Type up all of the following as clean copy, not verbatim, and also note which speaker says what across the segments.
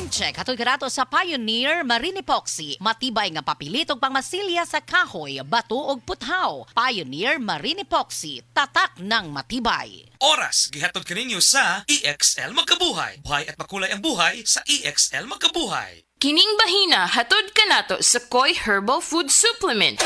Speaker 1: check hatoy karato sa Pioneer Marine Epoxy. Matibay nga papilit ug pangmasilya sa kahoy, bato ug puthaw. Pioneer Marine Epoxy, tatak ng matibay.
Speaker 2: Oras gihatod kaninyo sa EXL Magkabuhay. Buhay at makulay ang buhay sa EXL Magkabuhay.
Speaker 3: Kining bahina hatod kanato sa Koi Herbal Food Supplement.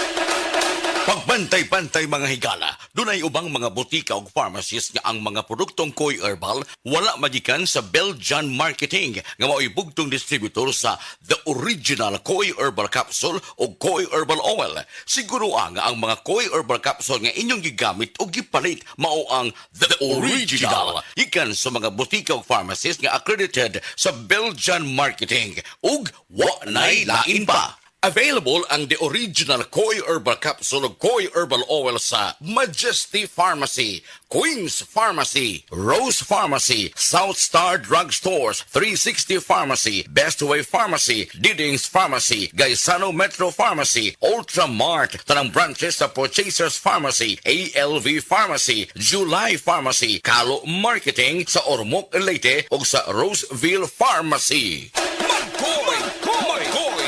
Speaker 4: Pagbantay-bantay mga higala, dunay ubang mga butika ug pharmacies nga ang mga produktong Koi Herbal wala magikan sa Belgian Marketing nga mao'y bugtong distributor sa The Original Koi Herbal Capsule o Koi Herbal Oil. Siguro ang mga Koi Herbal Capsule nga inyong gigamit o gipalit mao ang The Original. Ikan sa mga butika ug pharmacies nga accredited sa Belgian Marketing ug wa nay lain pa. Available ang The Original Koi Herbal Capsule o Koi Herbal Oil sa Majesty Pharmacy, Queen's Pharmacy, Rose Pharmacy, South Star Drug Stores, 360 Pharmacy, Best Way Pharmacy, Didings Pharmacy, Gaisano Metro Pharmacy, Ultramart, tanang branches sa Purchasers Pharmacy, ALV Pharmacy, July Pharmacy, Kalo Marketing sa Ormoc Leyte o sa Roseville Pharmacy. Mag-Koi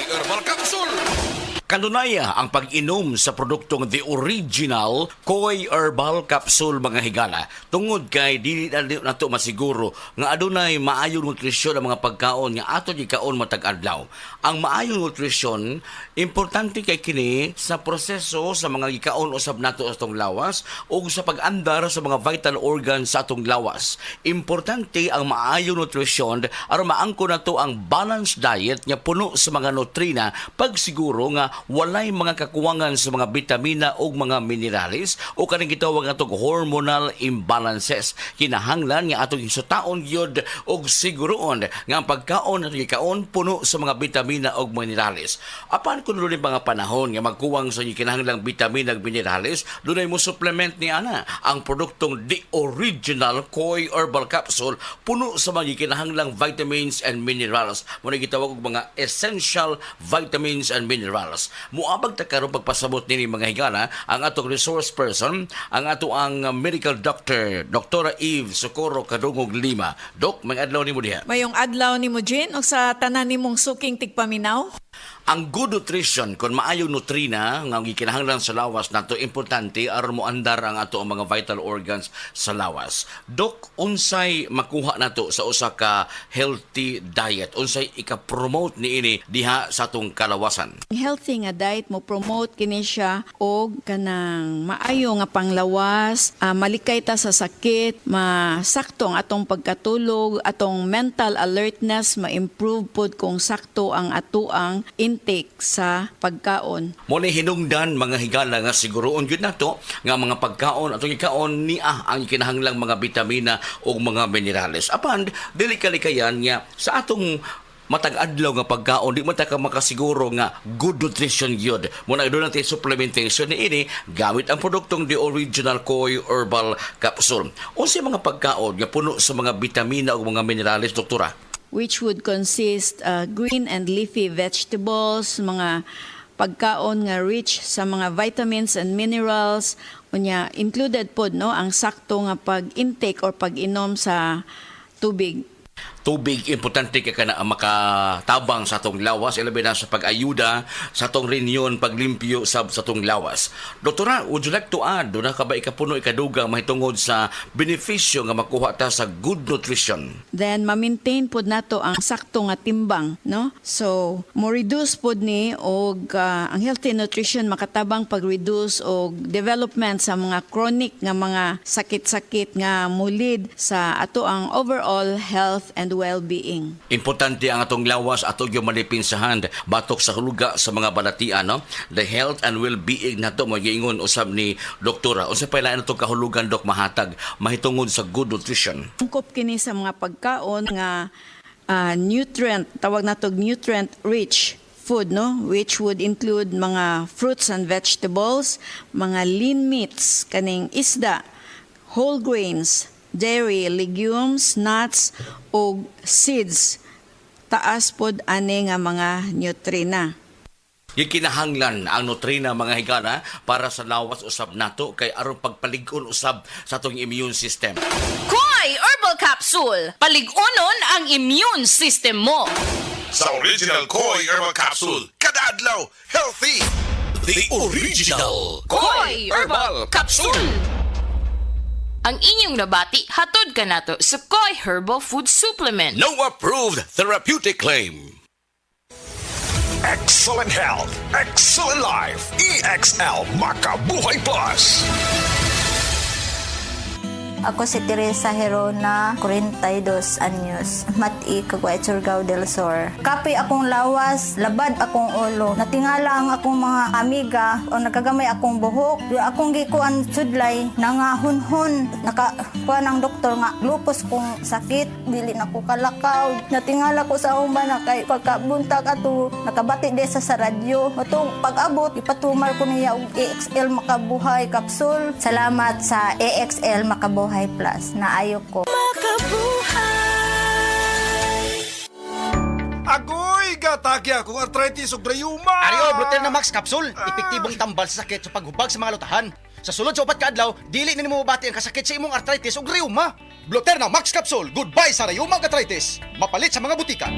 Speaker 4: Herbal Capsule! Kanunaya ang pag-inom sa produktong The Original Koi Herbal Capsule mga higala. Tungod kay dili na to masiguro nga adunay maayong nutrisyon ang mga pagkaon nga ato gikaon matag adlaw. Ang maayong nutrisyon importante kay kini sa proseso sa mga gikaon usab nato sa atong lawas o sa pag-andar sa mga vital organs sa atong lawas. Importante ang maayong nutrisyon aron maangko nato ang balanced diet nga puno sa mga nutrina pagsiguro nga walay mga kakuwangan sa mga bitamina o mga minerales o kaning gitawag natong hormonal imbalances. Kinahanglan nga atong isutaon gyud og siguroon nga ang pagkaon at gikaon puno sa mga bitamina o minerales. Apan kun dunay mga panahon nga magkuwang sa kinahanglang bitamina ug minerales, dunay mo supplement ni ana ang produktong The Original Koi Herbal Capsule puno sa mga kinahanglang vitamins and minerals. Muna gitawag og mga essential vitamins and minerals. Muabag ta karon pagpasabot nini mga higala ang atong resource person, ang ato ang medical doctor, Dr. Eve Socorro Kadungog Lima. Dok, may adlaw nimo diha.
Speaker 5: Mayong adlaw ni mo, Jen, o sa tanan nimong suking tigpaminaw?
Speaker 4: Ang good nutrition, kung maayong nutrina, nga gikinahanglan sa lawas nato importante aron mo andar ang ato ang mga vital organs sa lawas. Dok, unsay makuha nato sa usa ka healthy diet? Unsay ika-promote niini diha sa atong kalawasan?
Speaker 5: Healthy nga diet mo promote kini siya og kanang maayo nga panglawas, malikay ta sa sakit, masakto ang atong pagkatulog, atong mental alertness ma-improve pod kung sakto ang atuang intake sa pagkaon.
Speaker 4: Muna hinungdan mga higala nga siguroon yun nato nga mga pagkaon at ikaon niya ang kinahanglang mga bitamina o mga minerales. Apan, dili kalikayan nga sa atong matag-adlaw nga pagkaon, di man ta ka makasiguro nga good nutrition yun. Muna doon natin supplementation ni ini, gamit ang produktong The Original Koi Herbal Capsule. Unsay mga pagkaon nga puno sa mga bitamina o mga minerales, doktora?
Speaker 5: Which would consist green and leafy vegetables, mga pagkaon nga rich sa mga vitamins and minerals, unya included pod no ang sakto nga pag-intake or pag-inom sa tubig.
Speaker 4: Tubig, importante ka na makatabang sa atong lawas, ilabi na sa pag-ayuda sa atong reunion, paglimpyo sa atong lawas. Doktora, would you like to add, doon na ka ba ikapuno, ikadugang mahitungod sa benepisyo nga makuha ta sa good nutrition?
Speaker 5: Then, ma-maintain pod nato ang sakto nga timbang, no? So, mo-reduce pod ni og ang healthy nutrition makatabang pag-reduce og development sa mga chronic nga mga sakit-sakit nga mulid sa ato ang overall health and well-being.
Speaker 4: Importante ang atong lawas ato yung malipinsahan batok sa huluga sa mga balatian, no? The health and well-being nato magiingon usab ni doktora. Unsa pa lain atong kahulugan dok mahatag mahitungod sa good nutrition?
Speaker 5: Angkop kini sa mga pagkaon nga nutrient, tawag nato nutrient rich food, no, which would include mga fruits and vegetables, mga lean meats, kaning isda, whole grains, dairy, legumes, nuts, o seeds. Taas pod ani nga mga nutrina.
Speaker 4: Gikinahanglan ang nutrina mga higala para sa lawas usab nato kay aron pagpalig-on usab sa atong immune system.
Speaker 3: Koi Herbal Capsule, palig-onon ang immune system mo.
Speaker 6: sa original Koi Herbal Capsule. Kada adlaw, healthy!
Speaker 4: The original
Speaker 3: Koi Herbal Capsule! Ang inyong nabati, hatod ka nato sa Koi Herbal Food Supplement.
Speaker 4: no approved therapeutic claim.
Speaker 6: Excellent health, excellent life. EXL Makabuhay Plus.
Speaker 7: Ako si Teresa Herona, 42 anyos, mati Caguay, Surigao del Sur. Kape akong lawas, labad akong ulo. Natingala ang akong mga amiga o nagagamay akong buhok. Di akong gikuan sudlay, nangahunhon. Nakakuha ng doktor nga, lupus kong sakit, dili na ko kalakaw. Natingala ko sa akong bana kay pagkabuntag ato, nakabati desa sa radyo. Matong pag-abot, ipatumar ko niya og EXL Makabuhay Capsule. Salamat sa EXL Makabuhay Plus na ayo ko.
Speaker 6: Agoy, gatagi akong arthritis ug rayuma.
Speaker 8: Ario, Blotter na Max Capsule. Epektibong tambal sa sakit sa paghubag sa mga lutahan. Sa sulod sa upat ka adlaw, dili na nimo mabati ang kasakit sa imong arthritis ug rheuma. Blotter na Max Capsule. Goodbye sa rheuma ug arthritis. Mapalit sa mga butika.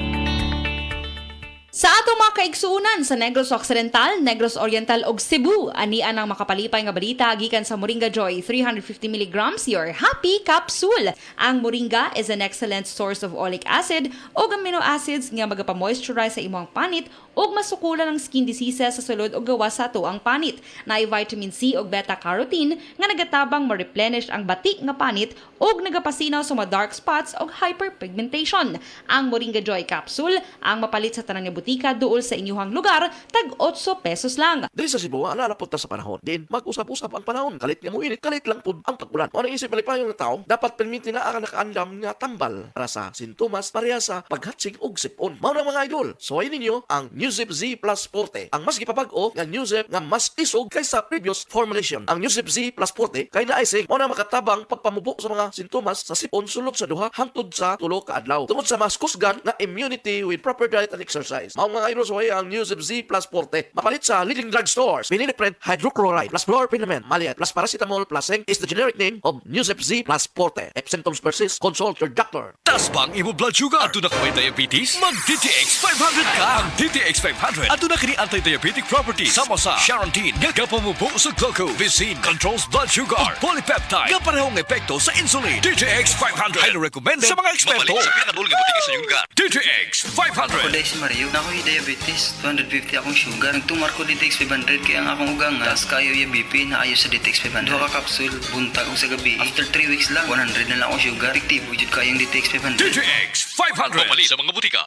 Speaker 9: Sa atong mga kaigsuunan sa Negros Occidental, Negros Oriental ug Cebu, anian ang makapalipay nga balita gikan sa Moringa Joy 350 mg your happy capsule. Ang Moringa is an excellent source of oleic acid ug amino acids nga magapamoisturize sa imong panit ug masukulan ang skin diseases sa sulod ug gawas sa tuang panit. Naay vitamin C ug beta-carotene nga nagatabang ma-replenish ang batik nga panit ug nagapasinaw sa mga dark spots ug hyperpigmentation. Ang Moringa Joy capsule ang mapalit sa tanang butika duol sa inyuhang lugar, tag 8 pesos lang.
Speaker 10: Dili sa Cebu, nalalapot na sa panahon. Din, mag-usap-usap ang panahon. Kalit nga mo init, kalit lang po ang pag-ulan. O isip malipayong na tao, dapat permiti na ang nakaandam nga tambal para sa sintomas pareha sa paghatsig og sipon. Mao na mga idol, suwayin ninyo ang Newzip Z Plus Forte. Ang mas gipapag-o nga Newzip nga mas isog kaysa previous formulation. Ang Newzip Z Plus Forte kay naisig mao na makatabang pagpamubo sa mga sintomas sa sipon sulod sa duha hangtod sa 3 ka adlaw. Tungod sa mas kusgan nga immunity with proper diet and exercise. Mao mga idol, suway ang Newzip Z Plus Forte. Mapalit sa leading drug stores. Miniliprint hydrochloride plus fluorphenamine maliat plus paracetamol plus zinc is the generic name of Newzip Z Plus Forte. If symptoms persist, consult your doctor.
Speaker 11: Taas bang imo blood sugar? Ato na kay diabetes? Mag DTX 500 ka. Ang DTX 500 ato na kini anti-diabetic properties sama sa Charantine nga gapamubo sa glucose, controls blood sugar, ug polypeptide nga parehong epekto sa insulin. DTX 500 highly recommended sa mga eksperto.
Speaker 4: Mapalit sa pinakabulong nga butika sa inyong lugar.
Speaker 11: DTX 500.
Speaker 12: Ako si Mario, ako'y diabetes, 250 akong sugar. Nagtumar ko DTX 500 kaya ang akong ugang nga, tas kayo yung BP na ayo sa DTX 500. Duha ka kapsul, buntag og sa gabi. After 3 weeks lang, 100 na lang akong sugar. Efektibo jud kayong DTX 500.
Speaker 11: DTX 500.
Speaker 4: Mapalit sa mga butika.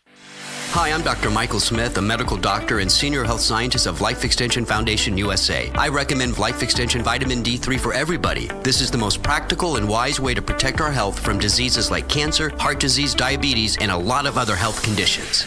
Speaker 13: Hi, I'm Dr. Michael Smith, a medical doctor and senior health scientist of Life Extension Foundation USA. I recommend Life Extension Vitamin D3 for everybody. This is the most practical and wise way to protect our health from diseases like cancer, heart disease, diabetes, and a lot of other health conditions.